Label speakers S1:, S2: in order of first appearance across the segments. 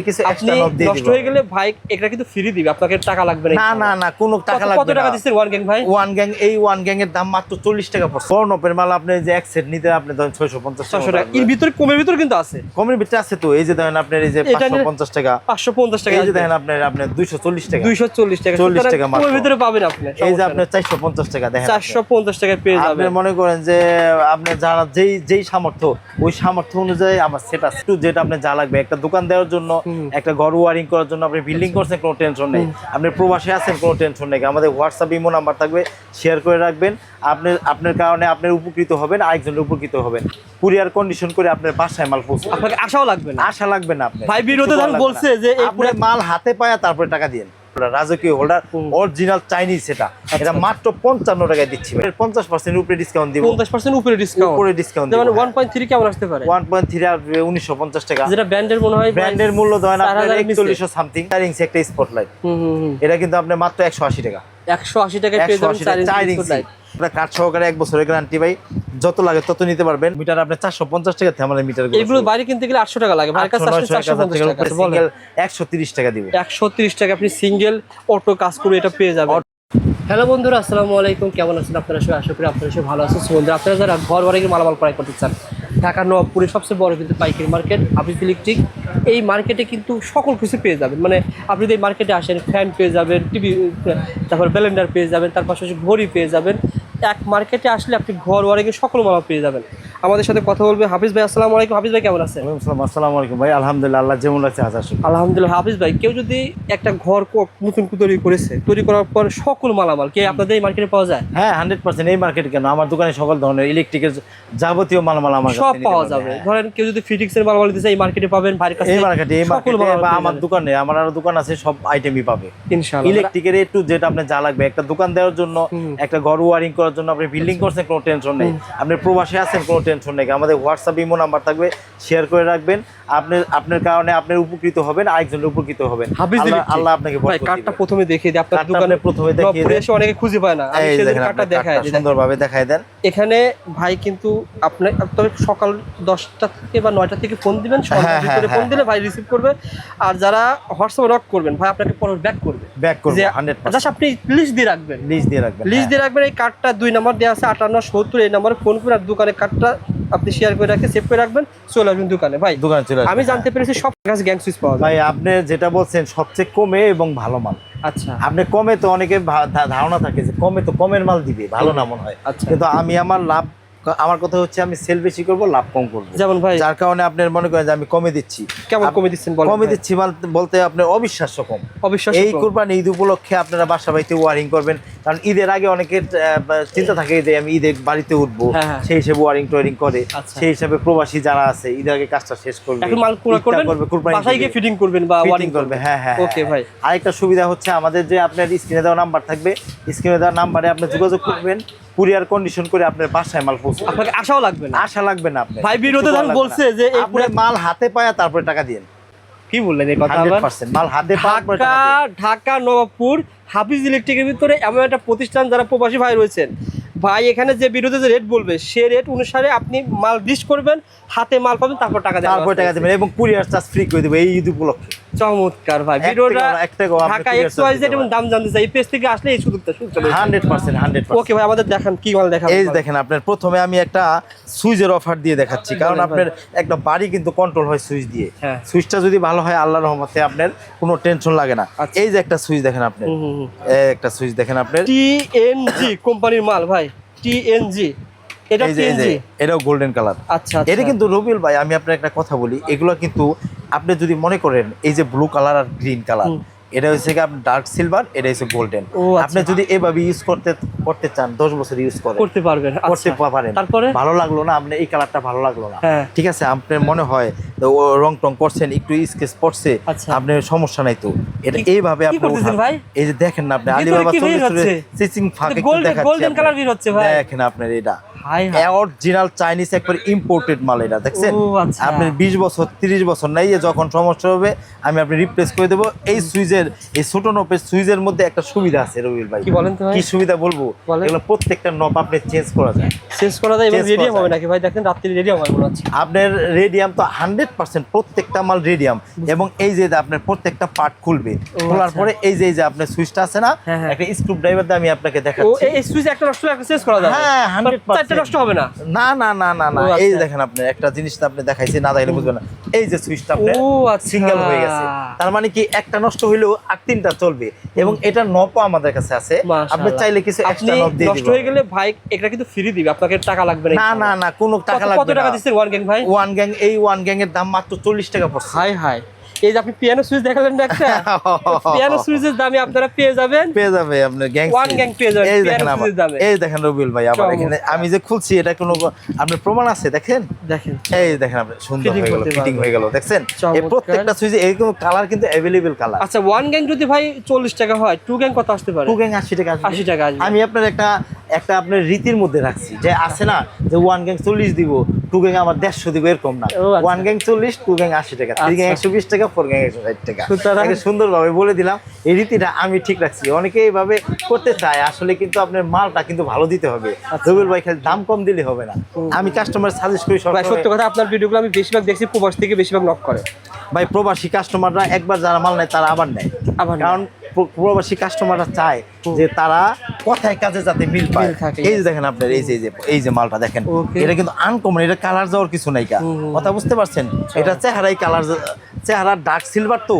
S1: কিছু এক্সট্রা নব দিয়ে
S2: নষ্ট হয়ে গেলে ভাই এটা কিন্তু ফ্রি দিবে, আপনাকে টাকা লাগবে
S1: না। না না কোনো টাকা লাগবে না।
S2: কত টাকা দিচ্ছেন ওয়ান গ্যাং ভাই?
S1: ওয়ান গ্যাং ওয়ান গ্যাং এর দাম মাত্র 40 টাকা পড়ছে। বড় নপের মাল আপনি যে এক সেট নিতে আপনি ধরেন 650
S2: টাকা। এর ভিতরে কমের ভিতরে কিন্তু আছে,
S1: কমের ভিতরে আছে তো। এই যে দেখেন আপনার এই যে 550 টাকা,
S2: 550 টাকা।
S1: এই যে দেখেন আপনার 240 টাকা,
S2: 240 টাকা,
S1: 40 টাকা মাত্র।
S2: কমের ভিতরে পাবেন আপনি।
S1: এই যে আপনার 450 টাকা দেখেন,
S2: 450 টাকায় পেয়ে যাবেন।
S1: আপনি মনে করেন যে আপনি যারা যেই সামর্থ্য, ওই সামর্থ্য অনুযায়ী আমার সেট আছে। একটু যেটা আপনি যা লাগবে, একটা দোকান দেওয়ার জন্য, একটা ঘর ওয়ারিং করার জন্য, আপনি বিল্ডিং করছেন কোনো টেনশন নেই, আপনি প্রবাসে আছেন কোনো টেনশন নেই। আমাদের হোয়াটসঅ্যাপ ইমো নাম্বার থাকবে, শেয়ার করে রাখবেন। আপনার কারণে আপনার উপকৃত হবেন, আরেকজনের উপকৃত হবেন। কুরিয়ার কন্ডিশন করে আপনার বাসায় মাল পৌঁছে,
S2: আপনাকে আশাও লাগবে না,
S1: আশা লাগবে না। আপনি
S2: ভাই ভিডিওতে যখন বলছে যে এই পুরো
S1: মাল হাতে পায়া তারপরে টাকা দিন। রাজকীয় হোল্ডার অরিজিনাল চাইনিজ, এটা মাত্র 55 টাকায় দিচ্ছি। 50% উপরে ডিসকাউন্ট দিব,
S2: 50% উপরে ডিসকাউন্ট।
S1: যেমন
S2: 1.3 কেমন আসতে পারে?
S1: 1.3 আর 1950 টাকা,
S2: যেটা ব্র্যান্ডের মনে হয়।
S1: ব্র্যান্ডের মূল্য ধরেন আপনার 4100 সামথিং। চারিংস একটা স্পটলাইট, এটা কিন্তু আপনি মাত্র 180 টাকা।
S2: 180 টাকায় পেয়ে যাবেন চারিংস।
S1: এটা কাঠ সহকারে 1 বছরের গ্যারান্টি ভাই, যত লাগে তত নিতে পারবেন। মিটার আপনি 450 টাকা থেকে আমাদের মিটার
S2: এগুলো বাইরে কিনতে গেলে 800 টাকা লাগে, ভাই কাছে 450 টাকা।
S1: সিঙ্গেল 130 টাকা দিব।
S2: 130 টাকা আপনি সিঙ্গেল অটো কাজ করে এটা পেয়ে যাবেন। হ্যালো বন্ধুরা, আসসালামু আলাইকুম। কেমন আছেন আপনারা সবাই? আশা করি আপনারা সবাই ভালো আছেন। বন্ধুরা, আপনারা যারা ঘর বাড়ির মালামাল ক্রয় করতে চান, ঢাকা নবাবপুরে সবচেয়ে বড় কিন্তু পাইকারি মার্কেট হাফিজ ইলেকট্রিক। এই মার্কেটে কিন্তু সকল কিছু পেয়ে যাবেন। মানে আপনি যদি এই মার্কেটে আসেন, ফ্যান পেয়ে যাবেন, টিভি, তারপর ব্লেন্ডার পেয়ে যাবেন, তার পাশাপাশি ঘড়ি পেয়ে যাবেন। এক মার্কেটে আসলে আপনি ঘর বাড়িকে সকল মাল পেয়ে যাবেন। আমাদের সাথে কথা বলবে হাফিজ ভাই। আসসালামু আলাইকুম। হাফিজ ভাই কেমন আছেন?
S1: আসসালামু আলাইকুম ভাই, আলহামদুলিল্লাহ, আল্লাহ যেমন আছে হাজার শুকর।
S2: আলহামদুলিল্লাহ। হাফিজ ভাই, কেউ যদি একটা ঘর নতুন তৈরি করেছে, তৈরি করার পর সকল মালামাল কি আপনাদের এই মার্কেটে পাওয়া যায়?
S1: হ্যাঁ, 100% এই মার্কেটে কেন, আমার দোকানে সকল ধরনের ইলেকট্রিকের যাবতীয় মালামাল আমার কাছে
S2: সব পাওয়া যাবে। ধরেন কেউ যদি ফিটিংসের মালামাল দিতে চায়, এই মার্কেটে পাবেন। ভাইয়ের কাছে
S1: এই মার্কেটে বা আমার দোকানে, আমার আরো দোকান আছে, সব আইটেমই পাবে
S2: ইনশাআল্লাহ।
S1: ইলেকট্রিকের একটু যেটা আপনি যা লাগবে, একটা দোকান দেওয়ার জন্য, একটা ঘর ওয়ারিং করার জন্য, আপনি বিল্ডিং করছেন কোনো টেনশন নেই, আপনি প্রবাসে আছেন কোনো টেনশন নেই। আমাদের হোয়াটসঅ্যাপ ইমো নাম্বার থাকবে, শেয়ার করে রাখবেন। আপনার কারণে আপনার উপকৃত হবেন, আরেকজনের উপকৃত হবেন। আল্লাহ আপনাকে বরকত দিবেন।
S2: কার্ডটা প্রথমে দেখিয়ে দিই, আপনার দোকানে
S1: প্রথমে দেখিয়ে দেন,
S2: এসে অনেকে খুঁজে পায় না, আমি সেদিন কার্ডটা দেখাই দিই,
S1: সুন্দরভাবে দেখায় দেন।
S2: এখানে ভাই কিন্তু আপনি তবে সকাল 10টা থেকে বা 9টা থেকে ফোন দিবেন, সন্ধ্যার ভিতরে ফোন দিলে ভাই রিসিভ করবে। আর যারা হোয়াটসঅ্যাপে নক করবেন, ভাই আপনাকে পরে ব্যাক করবে।
S1: 100%
S2: জাস্ট আপনি লিস্ট দিয়ে রাখবেন,
S1: লিস্ট দিয়ে রাখবেন।
S2: এই কার্ডটা 2 নম্বর দেওয়া আছে 5870, এই নম্বরে ফোন করে আর দোকানে কার্ডটা আপনি শেয়ার করে রাখে, সেভ করে রাখবেন, চলে আসবেন দোকানে। ভাই
S1: দোকানে চলে আসবেন।
S2: আমি জানতে পেরেছি সব কাছে গ্যাং সুইচ পাওয়া যায়।
S1: ভাই আপনি যেটা বলছেন সবচেয়ে কমে এবং ভালো মাল।
S2: আচ্ছা,
S1: আপনি কমে তো অনেকে ধারণা থাকে যে কমে তো কমের মাল দিবে, ভালো না মনে হয়।
S2: আচ্ছা,
S1: কিন্তু আমার কথা হচ্ছে আমি সেল বেশি করব, লাভ কম করব।
S2: যেমন ভাই,
S1: যার কারণে আপনার মনে করেন যে আমি কমে দিচ্ছি।
S2: কেমন কমে দিচ্ছেন বলেন?
S1: কমে দিচ্ছি বলতে আপনার অবিশ্বাস্য কম। এই
S2: কম।
S1: কুরবানি ঈদ উপলক্ষে আপনারা বাসা বাড়িতে ওয়ারিং করবেন, কারণ ঈদের আগে অনেকের চিন্তা থাকে যে আমি ঈদে বাড়িতে উঠবো, সেই হিসেবে ওয়ারিং টোয়ারিং করে, সেই হিসেবে প্রবাসী যারা আছে ঈদের আগে কাজটা শেষ করবে,
S2: এখন মাল করবে, বাসায় গিয়ে ফিটিং করবেন বা ওয়ারিং
S1: করবে। হ্যাঁ হ্যাঁ,
S2: ওকে ভাই।
S1: আরেকটা সুবিধা হচ্ছে আমাদের যে আপনার স্ক্রিনে দেওয়া নাম্বার থাকবে, স্ক্রিনে দেওয়া নাম্বারে আপনি যোগাযোগ করবেন, কুরিয়ার কন্ডিশন করে আপনার বাসায় মাল পৌঁছে,
S2: আপনাকে আশাও লাগবে না,
S1: আশা লাগবে না। আপনি
S2: ভাই ভিডিওতে যখন বলছে যে এই
S1: পুরো মাল হাতে পায়া তারপরে টাকা দিন।
S2: কি বললেন এই কথা?
S1: 100% মাল হাতে পায়া।
S2: ঢাকা নবাবপুর হাফিজ ইলেকট্রিকের ভিতরে এমন একটা প্রতিষ্ঠান, যারা প্রবাসী ভাই রয়েছেন, ভাই এখানে যে ভিডিওতে যে রেট বলবে, সে রেট অনুসারে আপনি মাল লিস্ট করবেন, হাতে মাল পাবেন, তারপর টাকা দেবেন,
S1: এবং কুরিয়ার চার্জ ফ্রি করে দেব এই ঈদ উপলক্ষে।
S2: চমৎকার ভাই। ভিডিওটা ঢাকা XYZ এবং দাম জানতে চাই, এই পেজ থেকে আসলে এই সুযোগটা
S1: 100%।
S2: ওকে ভাই, আমাদের দেখান কি মাল দেখান।
S1: এই দেখেন, আপনার প্রথমে আমি একটা সুইচের অফার দিয়ে দেখাচ্ছি, কারণ আপনার একটা বাড়ি কিন্তু কন্ট্রোল হয় সুইচ দিয়ে। সুইচটা যদি ভালো হয়, আল্লাহর রহমতে আপনার কোনো টেনশন লাগে না। এই যে একটা সুইচ দেখেন আপনি, একটা সুইচ দেখেন আপনার,
S2: TNG কোম্পানির মাল ভাই, TNG। এটা TNG,
S1: এটাও গোল্ডেন কালার।
S2: আচ্ছা,
S1: এটা কিন্তু রবিউল ভাই, আমি আপনার একটা কথা বলি, এগুলো কিন্তু আপনি যদি মনে করেন এই যে ব্লু কালার আর গ্রিন কালার, এটা হচ্ছে কি আপনার ডার্ক সিলভার, এটা হচ্ছে গোল্ডেন। আপনি যদি এভাবে ইউজ করতে চান, 10 বছর ইউজ করতে পারবেন, করতে পারেন। তারপরে ভালো লাগলো না, আপনি এই কালারটা ভালো লাগলো না, ঠিক আছে, আপনার মনে হয় রং টং করছেন, একটু স্কেচ পড়ছে, আপনার সমস্যা নাই, তো এটা এইভাবে আপনি এই যে দেখেন না, আপনি আলিবাবা 40 সুইচিং ফাঁকে
S2: গোল্ডেন কালার বের হচ্ছে ভাই,
S1: দেখেন আপনার এটা
S2: হাই হাই
S1: অরিজিনাল চাইনিজ একবার ইম্পোর্টেড মাল এটা দেখছেন।
S2: ও আচ্ছা।
S1: আপনি 20 বছর 30 বছর নাই, যখন সমস্যা হবে আমি আপনি রিপ্লেস করে দেবো। এই সুইচের, এই ছোট নপের সুইচের মধ্যে একটা সুবিধা আছে রবিউল ভাই।
S2: কি বলেন তো ভাই?
S1: কি সুবিধা বলবো,
S2: বলেন।
S1: এগুলো প্রত্যেকটা নব আপনি চেঞ্জ করা যায়।
S2: চেঞ্জ করা যায় এবং
S1: Change
S2: রেডিয়াম
S1: করা
S2: হবে
S1: যায়।
S2: নাকি ভাই? দেখেন রাত্রি রেডিয়াম হয় মনে হচ্ছে।
S1: আপনার রেডিয়াম তো 100%, প্রত্যেকটা মাল রেডিয়াম। এবং এই যে আপনার প্রত্যেকটা পার্ট খুলবে, খোলার
S2: আচ্ছা।
S1: পরে এই যে আপনার সুইচটা আছে না,
S2: হ্যাঁ, হ্যাঁ।
S1: একটা স্ক্রু ড্রাইভার দিয়ে আমি আপনাকে
S2: ও
S1: দেখাচ্ছি।
S2: এই সুইচ একটা নষ্ট হলে একটা চেঞ্জ করা যাবে?
S1: হ্যাঁ, 100%।
S2: চারটা নষ্ট হবে না?
S1: না না না না না,
S2: ও আচ্ছা।
S1: এই যে দেখেন আপনি একটা জিনিস তো আপনি দেখাইছি, না দেখলে বুঝবেন না। এই যে সুইচটা আপনার
S2: ও আচ্ছা।
S1: সিঙ্গেল হয়ে গেছে, তার মানে কি একটা নষ্ট হইলেও আর তিনটা চলবে। এবং এটা নবও আমাদের কাছে আছে, আপনি চাইলে কিছু
S2: আপনি
S1: এক্সট্রা নব দিয়ে
S2: নষ্ট
S1: দিবেন।
S2: হয়ে গেলে ভাই এটা কিন্তু ফ্রি দিবে, আপনাকে টাকা লাগবে
S1: না না না, কোনো টাকা
S2: কত
S1: লাগবে না।
S2: টাকা দিচ্ছেন ওয়ান গ্যাং ভাই?
S1: ওয়ান গ্যাং, এই ওয়ান গ্যাং এর দাম মাত্র 40 টাকা পড়ছে।
S2: হাই হাই, এই যে আপনি পিয়ানো সুইচ দেখালেন না একটা, পিয়ানো সুইচের দামে আপনারা পেয়ে যাবেন,
S1: পেয়ে যাবে আপনার গ্যাং
S2: ওয়ান গ্যাং পেয়ে যাবেন
S1: এই
S2: পিয়ানো
S1: দেখেন আমার,
S2: সুইচের দামে।
S1: এই দেখেন রবিউল ভাই আবার
S2: চমৎকার।
S1: এখানে আমি যে খুলছি এটা কোনো আপনার প্রমাণ আছে দেখেন।
S2: দেখেন
S1: এই দেখেন আপনি, সুন্দর
S2: Fitting
S1: হয়ে গেল,
S2: করতে
S1: ফিটিং
S2: পারবেন।
S1: হয়ে গেল দেখছেন। এই
S2: চমৎকার।
S1: প্রত্যেকটা সুইচে এরকম কালার কিন্তু अवेलेबल কালার।
S2: আচ্ছা, ওয়ান গ্যাং যদি ভাই 40 টাকা হয়, টু গ্যাং কত আসতে পারে?
S1: টু গ্যাং 80 টাকা আসবে।
S2: 80 টাকা আসবে।
S1: আমি আপনার একটা একটা আপনার রীতির মধ্যে রাখছি, যে আছে না যে ওয়ান গ্যাং 40 দিব, টু গ্যাং আমার 150 দিব, এরকম না।
S2: ও আচ্ছা।
S1: ওয়ান গ্যাং 40, টু গ্যাং 80 টাকা, থ্রি গ্যাং
S2: আচ্ছা।
S1: 120 টাকা, ফোর গ্যাং 160 টাকা।
S2: সুতরাং-
S1: এটা সুন্দরভাবে বলে দিলাম, এই রীতিটা আমি ঠিক রাখছি। অনেকে এইভাবে করতে চায়, আসলে কিন্তু আপনার মালটা কিন্তু ভালো দিতে হবে। রবিউল ভাই খালি দাম কম দিলে হবে না। আমি কাস্টমার সাজেস্ট করি
S2: ভাই
S1: সবসময়।
S2: সত্যি কথা, আপনার ভিডিওগুলো আমি বেশিরভাগ দেখছি প্রবাস থেকে বেশিরভাগ নক করে।
S1: ভাই প্রবাসী কাস্টমাররা একবার যারা মাল নেয় তারা আবার নেয়,
S2: আবার নেয়।
S1: কারণ প্রবাসী কাস্টমাররা চায় যে তারা কথায় কাজে যাতে মিল পায়।
S2: মিল থাকে।
S1: এই যে দেখেন আপনার এই যে মালটা দেখেন,
S2: Okay.
S1: এটা কিন্তু আনকমন, এটা কালার যাওয়ার কিছু নাই কা, কথা বুঝতে পারছেন? এটা চেহারাই কালার, চেহারা ডার্ক সিলভার তো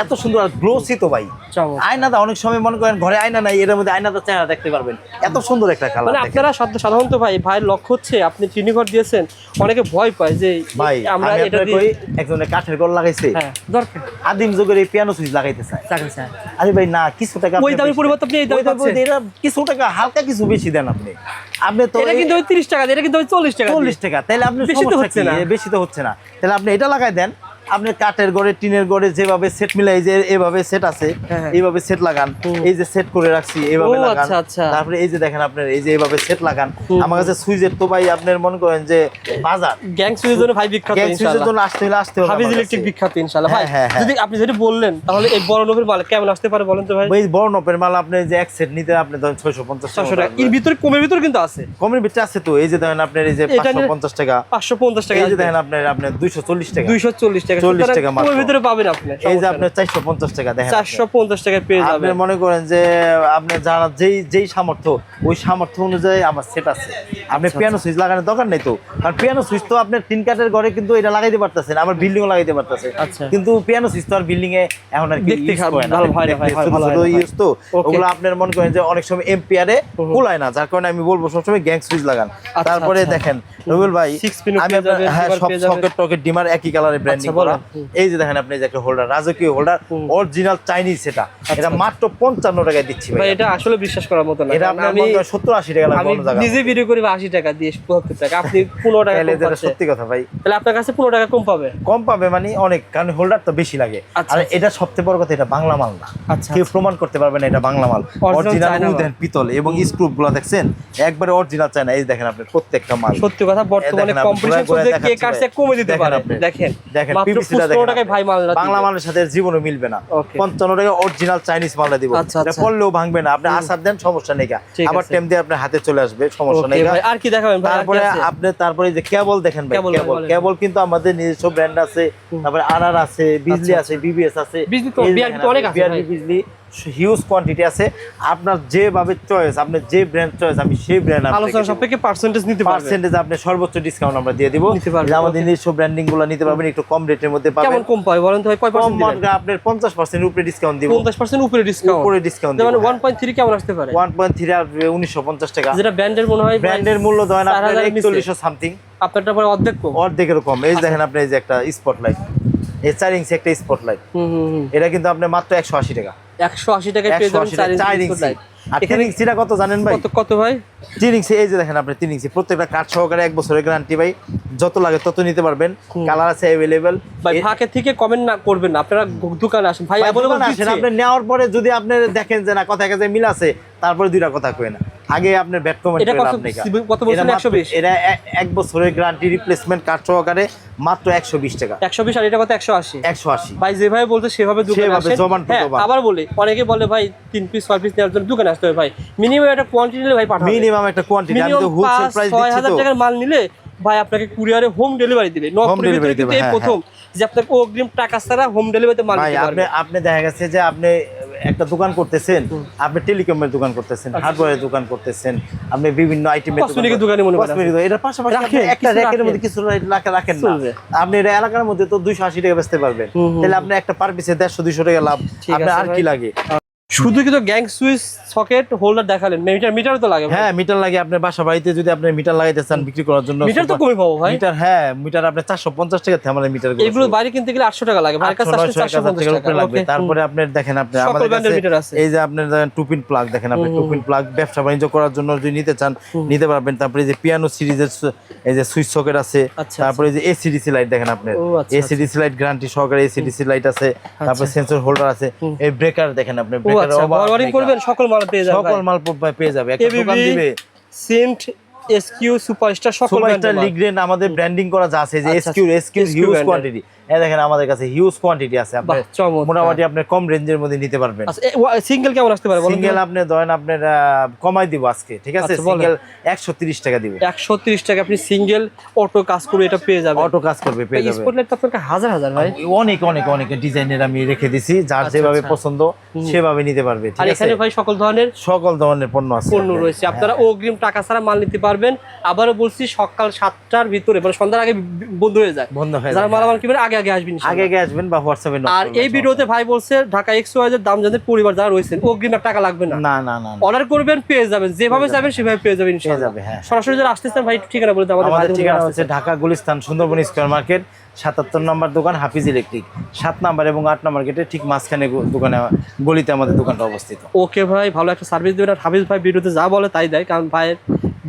S1: এত সুন্দর আর গ্লোসি তো ভাই।
S2: চমৎকার।
S1: আয়নাদা অনেক সময় মনে করেন ঘরে আয়না নাই, এর মধ্যে আয়নাদা চেহারা দেখতে পারবেন, এত সুন্দর একটা কালার।
S2: মানে আপনারা সাধারণত ভাই ভাইয়ের লক্ষ্য হচ্ছে আপনি চিনি ঘর দিয়েছেন, অনেকে ভয় পায় যে
S1: ভাই
S2: আমরা
S1: আমি
S2: এটা
S1: আপনার
S2: দিয়ে
S1: কই, একজনের কাঠের ঘর লাগাইছে,
S2: হ্যাঁ দরকার
S1: আদিম যুগের এই পিয়ানো সুইচ লাগাইতে চায়।
S2: টাকা চাই।
S1: আরে ভাই না, কিছু টাকা
S2: ওই
S1: আপনি
S2: দামের
S1: বেশি
S2: পরিবর্তে আপনি এই
S1: দেন।
S2: দামে
S1: ওই দামে
S2: পাচ্ছেন।
S1: এরা কিছু টাকা হালকা কিছু বেশি দেন আপনি। আপনি তো
S2: এটা কিন্তু ওই 30 টাকা দিয়ে, এটা কিন্তু ওই 40 টাকা দিয়ে।
S1: 40 টাকা, তাহলে আপনি
S2: বেশি তো
S1: সমস্যা
S2: হচ্ছে
S1: কি?
S2: না।
S1: বেশি তো হচ্ছে না, তাহলে আপনি এটা লাগাই দেন। আপনি কাঠের ঘরে, টিনের ঘরে যেভাবে সেট মিলাই, যে এভাবে সেট আছে,
S2: হ্যাঁ, হ্যাঁ।
S1: এইভাবে সেট লাগান। এই যে সেট করে রাখছি এইভাবে
S2: ও,
S1: লাগান।
S2: আচ্ছা, আচ্ছা।
S1: তারপরে এই যে দেখেন আপনার এই যে এইভাবে সেট লাগান। আমার কাছে সুইচের তো ভাই আপনার মনে করেন যে বাজার,
S2: গ্যাং সুইচের জন্য ভাই বিখ্যাত
S1: গ্যাং সুইচের
S2: ইনশাআল্লাহ।
S1: জন্য আসতে হবে
S2: হাফিজ
S1: আমার
S2: ইলেকট্রিক
S1: কাছে।
S2: বিখ্যাত ইনশাআল্লাহ ভাই।
S1: হ্যাঁ, হ্যাঁ।
S2: যদি আপনি যেটা বললেন, তাহলে এই বড় নবের মাল কেমন আসতে পারে বলেন তো ভাই?
S1: ভাই বড় নপের মাল আপনি যে এক সেট নিতে আপনি ধরেন 650
S2: 600 টাকা।
S1: টাকা।
S2: এর ভিতরে কমের ভিতরে কিন্তু আছে,
S1: কমের ভিতরে আছে তো, এই যে দেখেন আপনার এই যে
S2: এটা নিলে
S1: 550 টাকা,
S2: 550 টাকা
S1: এই যে
S2: আসবে।
S1: দেখেন আপনার 240 টাকা,
S2: 240 টাকা।
S1: 40
S2: সুতরাং
S1: টাকা মাত্র।
S2: কমের ভিতরে পাবেন আপনি।
S1: এই যে আপনার 450 টাকা দেখেন।
S2: 450 টাকায় পেয়ে
S1: আপনি
S2: যাবেন।
S1: মনে করেন যে আপনি যারা যেই সামর্থ্য, ওই সামর্থ্য অনুযায়ী আমার সেট আছে। আপনি পিয়ানো সুইচ লাগানোর দরকার নেই তো, কারণ পিয়ানো সুইচ তো আপনার টিন কাঠের ঘরে কিন্তু এটা লাগাইতে পারতেছেন, আবার বিল্ডিং ও লাগাইতে পারতেছেন।
S2: আচ্ছা।
S1: কিন্তু পিয়ানো সুইচ তো আর বিল্ডিং এ এখন আর কি
S2: দেখতে
S1: use
S2: খারাপ,
S1: করে না।
S2: ভালো হয় না ভাই,
S1: ছোট
S2: ভালো হয়
S1: ছোট
S2: না ভাই।
S1: ইউজ তো,
S2: Okay.
S1: ওগুলো আপনার মনে করেন যে অনেক সময় এম্পিয়ারে কুলায় না, যার কারণে আমি বলবো সবসময় গ্যাং সুইচ লাগান। তারপরে
S2: আচ্ছা।
S1: দেখেন রবিউল ভাই,
S2: 6 pin
S1: আমি
S2: পেয়ে
S1: আপনার
S2: যাবেন,
S1: হ্যাঁ
S2: ডিমার
S1: সব
S2: পেয়ে যাবেন।
S1: সকেট টকেট ডিমার একই কালারে ব্র্যান্ডিং
S2: আচ্ছা,
S1: করা।
S2: বলেন।
S1: এই যে দেখেন আপনি যে একটা হোল্ডার, রাজকীয় হোল্ডার, অরিজিনাল চাইনিজ, এটা মাত্র 55 টাকায় দিচ্ছি
S2: ভাই
S1: ভাই।
S2: এটা আসলে বিশ্বাস করার মতো না।
S1: এটা
S2: কারণ
S1: আপনার
S2: আমি
S1: 70-80 টাকা লাগবে
S2: আমি
S1: অন্য জায়গায়।
S2: নিজে ভিডিও করি 80 টাকা দিয়ে 75 টাকা, আপনি 15 টাকা
S1: তাহলে
S2: কম
S1: যেটা
S2: পাচ্ছেন।
S1: সত্যি কথা ভাই,
S2: তাহলে আপনার কাছে 15 টাকা কম পাবে।
S1: কম পাবে মানে অনেক, কারণ হোল্ডার তো বেশি লাগে।
S2: আচ্ছা,
S1: আর
S2: আচ্ছা।
S1: এটা সবচেয়ে বড় কথা, এটা বাংলা মাল না।
S2: আচ্ছা,
S1: কেউ প্রমাণ করতে পারবে না এটা বাংলা মাল। অরিজিনাল
S2: চায়না মাল।
S1: উডেন পিতল এবং স্ক্রু গুলো দেখছেন একবারে অরিজিনাল চায়না। এই দেখেন আপনি প্রত্যেকটা মাল।
S2: সত্যি কথা, বর্তমানে
S1: দেখেন আপনি
S2: কম্পিটিশন
S1: ঘোরায়
S2: চলছে, কে
S1: দেখাচ্ছি
S2: কার
S1: ভাই।
S2: চেয়ে কমে দিতে
S1: দেখেন
S2: পারে।
S1: আপনি।
S2: দেখেন
S1: দেখেন
S2: মাত্র
S1: PVC টা
S2: 15
S1: দেখেন
S2: টাকায়
S1: আপনি।
S2: ভাই মাল
S1: বাংলা মালের সাথে জীবনে মিলবে না।
S2: Okay.
S1: 55 টাকা অরিজিনাল চাইনিজ মালটা দিব।
S2: আচ্ছা,
S1: এটা
S2: আচ্ছা।
S1: পড়লেও ভাঙবে না, আপনি আসার দেন সমস্যা নেই গা।
S2: ঠিক
S1: আবার
S2: আছে।
S1: টেম দিয়ে আপনার হাতে চলে আসবে, সমস্যা
S2: Okay
S1: নেই গা।
S2: ভাই, আর কি দেখাবেন ভাই? আর কি
S1: তারপরে
S2: আছে?
S1: আপনি তারপরে যে কেবল দেখেন ভাই,
S2: কেবল
S1: কেবল
S2: বলেন।
S1: কেবল কিন্তু আমাদের নিজস্ব ব্র্যান্ড আছে। তারপরে আরআর আছে, বিজলি
S2: আচ্ছা,
S1: আছে, বিবিএস আছে,
S2: বিজলি তো,
S1: এই যে
S2: BRB
S1: দেখেন
S2: তো অনেক
S1: আপনি,
S2: আছে ভাই।
S1: BRB বিজলি হিউজ কোয়ান্টিটি আছে। আপনার যেভাবে চয়েস, আপনি যে ব্র্যান্ড চয়েস, আমি সেই ব্র্যান্ড
S2: আলোচনা সাপেক্ষে পার্সেন্টেজ নিতে পারবেন।
S1: পার্সেন্টেজ আপনি সর্বোচ্চ ডিসকাউন্ট আমরা দিয়ে দিব।
S2: নিতে পারবেন,
S1: যে আমাদের
S2: okay.
S1: নিজস্ব ব্র্যান্ডিং গুলো নিতে পারবেন, একটু কম রেটের মধ্যে
S2: কেমন
S1: পাবেন।
S2: কম পায় বলেন তো ভাই? কয়
S1: কম
S2: পার্সেন্ট দিবেন?
S1: মার্কা আপনার 50% উপরে ডিসকাউন্ট দিব।
S2: 50% উপরে ডিসকাউন্ট।
S1: উপরে ডিসকাউন্ট দিব।
S2: মানে 1.3 কেমন আসতে পারে?
S1: 1.3 আর 1950 টাকা।
S2: যেটা ব্র্যান্ডের মনে হয়
S1: ব্র্যান্ডের মূল্য ধরেন আপনার
S2: 4000 এর নিচে।
S1: 4100 সামথিং,
S2: আপনারটা পরে অর্ধেক কম।
S1: অর্ধেকের কম। এই যে দেখেন আপনি এই যে একটা স্পটলাইট, এই 4 ইঞ্চি একটা স্পটলাইট, এটা কিন্তু আপনি মাত্র 180 টাকা।
S2: 180 টাকায় পেয়ে যাবেন
S1: 180 টাকা 4 ইঞ্চি। আর 3 ইঞ্চিটা কত জানেন ভাই?
S2: কত ভাই?
S1: 3 ইঞ্চি, এই যে দেখেন আপনি 3 ইঞ্চি, প্রত্যেকটা কাঠ সহকারে 1 বছরের গ্যারান্টি ভাই, যত লাগে তত নিতে পারবেন, কালার আছে অ্যাভেলেবেল
S2: ভাই। ফাঁকে থেকে কমেন্ট না করবেন না, আপনারা দোকানে আসেন ভাই,
S1: আপনি নেওয়ার পরে যদি আপনি দেখেন যে না কথা কাছে মিল আছে, তারপরে দুইটা কথা কই না, আগে আপনার ব্যাড কমেন্ট
S2: এটা
S1: করেন। আপনি
S2: কত বলছেন? 120।
S1: এটা 1 বছরের গ্যারান্টি, রিপ্লেসমেন্ট কাঠ সহকারে মাত্র 120 টাকা।
S2: 120 আর এটা কত? 180।
S1: 180
S2: ভাই যেভাবে বলতে সেভাবে দোকানে আসেন।
S1: জবান টু জবান।
S2: আবার বলি, অনেকে বলে ভাই 3 পিস 6 পিস নেওয়ার জন্য দোকানে আসতে হবে ভাই, মিনিমাম একটা কোয়ান্টিটি নিলে ভাই পাঠাবে,
S1: মিনিমাম একটা কোয়ান্টিটি। আমি তো হোলসেল প্রাইস দিচ্ছি,
S2: 6,000 টাকার মাল নিলে ভাই আপনাকে কুরিয়ারে হোম ডেলিভারি দিবে। নকপুরের ভিতরে কিন্তু এই প্রথম যে আপনাকে অগ্রিম টাকা ছাড়া হোম ডেলিভারিতে মাল দিতে পারবে।
S1: আপনি দেখা গেছে যে আপনি একটা দোকান করতেছেন, আপনি টেলিকমের দোকান করতেছেন, হার্ডওয়্যারের দোকান করতেছেন, আপনি বিভিন্ন আইটেমের
S2: কসমেটিকের দোকানে মনে করেন
S1: এটা পাশাপাশি আপনি একটা র‍্যাকের মধ্যে কিছু রাখেন না, আপনি এটা এলাকার মধ্যে তো 280 টাকা বেচতে পারবেন, তাহলে আপনি একটা পার পিসে 150-200 টাকা লাভ, আপনার আর কি লাগে?
S2: শুধু কিন্তু গ্যাং সুইচ সকেট হোল্ডার দেখালেন, মিটারও তো লাগে।
S1: হ্যাঁ, মিটার লাগে। আপনার বাসা বাড়িতে যদি আপনি মিটার লাগাইতে চান বিক্রি করার জন্য,
S2: মিটার তো কমই পাবো ভাই।
S1: মিটার, হ্যাঁ, মিটার আপনি 450 টাকা থেকে আমাদের মিটার,
S2: এগুলো বাইরে কিনতে গেলে 800 টাকা লাগে, ভাই কাছে 450 টাকা
S1: লাগবে। তারপরে আপনি দেখেন, আপনি আমাদের কাছে এই যে আপনার টুপিন প্লাগ দেখেন, আপনি টুপিন প্লাগ ব্যবসা বাণিজ্য করার জন্য যদি নিতে চান নিতে পারবেন। তারপরে যে পিয়ানো সিরিজের এই যে সুইচ সকেট আছে, তারপরে যে এসিডিসি লাইট দেখেন, আপনার এসিডিসি লাইট গ্যারান্টি সহকারে এসিডিসি লাইট আছে, তারপরে সেন্সর হোল্ডার আছে, এই ব্রেকার দেখেন, আপনি ব্রেকার করবেন,
S2: সকল মাল পেয়ে যাবে,
S1: সকল মাল পেয়ে যাবে। একটা দোকান দিবে
S2: সেন্ট এসকিউ সুপারস্টার সকল
S1: সুপারস্টার লিগ্রেন আমাদের ব্র্যান্ডিং করা যা আছে, যে এসকিউ হিউজ কোয়ান্টিটি, এই দেখেন আমাদের কাছে হিউজ কোয়ান্টিটি আছে, আপনি মোটামুটি আপনি কম রেঞ্জের মধ্যে নিতে পারবেন।
S2: সিঙ্গেল কেমন আসতে পারে?
S1: সিঙ্গেল আপনি ধরেন আপনার কমাই দিব আজকে, ঠিক আছে? সিঙ্গেল 130 টাকা দিব,
S2: 130 টাকা আপনি সিঙ্গেল অটো কাজ করবে এটা পেয়ে যাবেন,
S1: অটো কাজ করবে পেয়ে যাবেন।
S2: স্পটলাইট তো আপনাকে হাজার হাজার ভাই,
S1: অনেক অনেক অনেক ডিজাইনের আমি রেখে দিছি, যার যেভাবে পছন্দ সেভাবে নিতে পারবে, ঠিক
S2: আর
S1: আছে?
S2: এখানে ভাই সকল ধরনের
S1: পণ্য আছে,
S2: পণ্য রয়েছে, আপনারা অগ্রিম টাকা ছাড়া মাল নিতে পারবেন। আবারও বলছি, সকাল 7টার ভিতরে, মানে সন্ধ্যার আগে বন্ধ হয়ে যায়, যারা মালামাল কিনবেন আগে আসবেন,
S1: আগে আসবেন বা হোয়াটসঅ্যাপে।
S2: আর এই ভিডিওতে ভাই বলছে ঢাকা XY এর দাম যাদের পরিবার যারা রয়েছেন অগ্রিম টাকা লাগবে না,
S1: না না না,
S2: অর্ডার করবেন পেয়ে যাবেন, যেভাবে চাইবেন সেভাবে পেয়ে যাবেন ইনশাআল্লাহ।
S1: হ্যাঁ,
S2: সরাসরি যারা আসতেছেন ভাই ঠিকানা বলে দেন।
S1: আমাদের ঠিকানা হচ্ছে ঢাকা গুলিস্তান সুন্দরবন স্কয়ার মার্কেট, 77 নম্বর দোকান হাফিজ ইলেকট্রিক, 7 নম্বর এবং 8 নম্বর গেটের ঠিক মাঝখানে দোকানে গলিতে আমাদের দোকানটা অবস্থিত।
S2: ওকে ভাই, ভালো একটা সার্ভিস দেবেন। আর হাফিজ ভাই ভিডিওতে যা বলে তাই দেয়, কারণ ভাইয়ের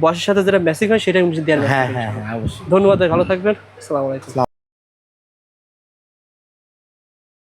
S2: বয়সের সাথে যেটা মেসেজ হয় সেটাই দেওয়ার।
S1: হ্যাঁ হ্যাঁ হ্যাঁ, অবশ্যই।
S2: ধন্যবাদ ভাই, ভালো থাকবেন, আসসালামু আলাইকুম।